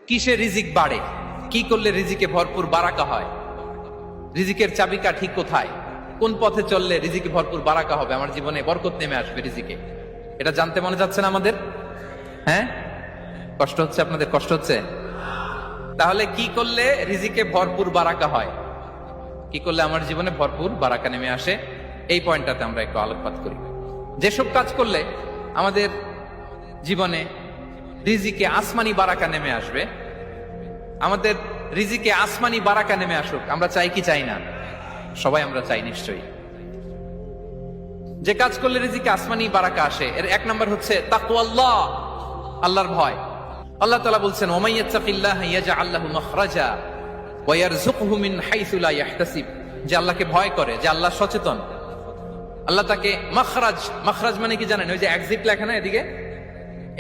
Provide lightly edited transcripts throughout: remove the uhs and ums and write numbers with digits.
কিসে রিজিক বাড়ে, কি করলে রিজিকে ভরপুর বারাকা হয়, রিজিকের চাবিকা ঠিক কোথায়, কোন পথে চললে রিজিকে ভরপুর বারাকা হবে, আমার জীবনে বরকত নেমে আসবে রিজিকে, এটা জানতে মনে যাচ্ছে না আমাদের? হ্যাঁ, কষ্ট হচ্ছে আপনাদের? কষ্ট হচ্ছে? তাহলে কি করলে রিজিকে ভরপুর বারাকা হয়, কি করলে আমার জীবনে ভরপুর বারাকা নেমে আসে, এই পয়েন্টটাতে আমরা একটু আলোকপাত করি। যেসব কাজ করলে আমাদের জীবনে রিজিকে আসমানি বারাকা নেমে আসবে, আমাদের রিজিকে আসমানি বারাকা নেমে আসুক, আমরা চাই কি চাই না? সবাই আমরা চাই নিশ্চয়ই। যে কাজ করলে রিজিকে আসমানি বারাকা আসে, এর এক নম্বর হচ্ছে তাকওয়াল্লাহ, আল্লাহর ভয়। আল্লাহ তাআলা বলছেন, ওমাই ইয়াত্তাকিল্লাহা ইয়াজআল লাহু মাখরাজা ওয়া ইয়ারযুকহু মিন হাইসু লা ইয়াহতাসিব। যে আল্লাহকে ভয় করে, যে আল্লাহ সচেতন, আল্লাহ তাকে মাখরাজ, মাখরাজ মানে কি জানেন? ওই যে এক্সিট লেখা না এদিকে,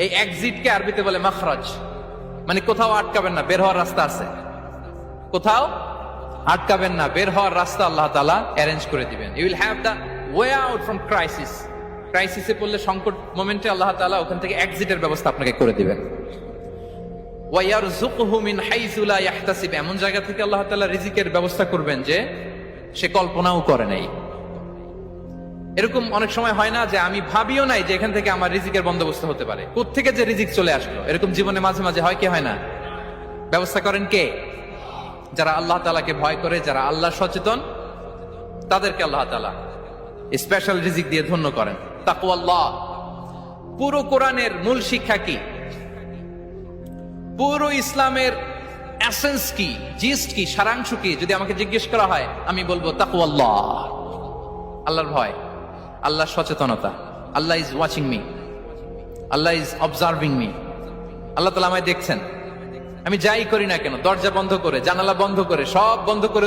এই এক্সিটকে আরবিতে বলে মাখরাজ, মানে কোথাও আটকাবেন না, বের হওয়ার রাস্তা আছে, কোথাও আটকাবেন না, বের হওয়ার রাস্তা আল্লাহ তাআলা অ্যারেঞ্জ করে দিবেন। You will have the way out from crisis. ক্রাইসিসে পড়লে, সংকট মোমেন্টে আল্লাহ তাআলা ওখান থেকে এক্সিটের ব্যবস্থা আপনাকে করে দিবেন। ওয়া ইয়ারযুকহু মিন হাইসু লা ইয়াহতাসিব, এমন জায়গা থেকে আল্লাহ তাআলা রিজিকের ব্যবস্থা করবেন যে সে কল্পনাও করে নাই। এরকম অনেক সময় হয় না যে আমি ভাবিও নাই যে এখান থেকে আমার রিজিকের বন্দোবস্ত হতে পারে, কোত্থেকে যে রিজিক চলে আসলো, এরকম জীবনে মাঝে মাঝে হয় কি হয় না? ব্যবস্থা করেন কে? যারা আল্লাহ তাআলাকে ভয় করে, যারা আল্লাহ সচেতন, তাদেরকে আল্লাহ তাআলা স্পেশাল রিজিক দিয়ে ধন্য করেন। তাকওয়াল্লাহ। পুরো কোরআনের মূল শিক্ষা কি, পুরো ইসলামের এসেন্স কি, জিস্ট কি, সারাংশ কি, যদি আমাকে জিজ্ঞেস করা হয় আমি বলবো তাকওয়াল্লাহ, আল্লাহর ভয়, আল্লাহর সচেতনতা। Allah is watching me, Allah is observing me. আল্লাহ তাআলা আমায় দেখছেন, আমি যাই করি না কেন, দরজা বন্ধ করে, জানালা বন্ধ করে, সব বন্ধ করে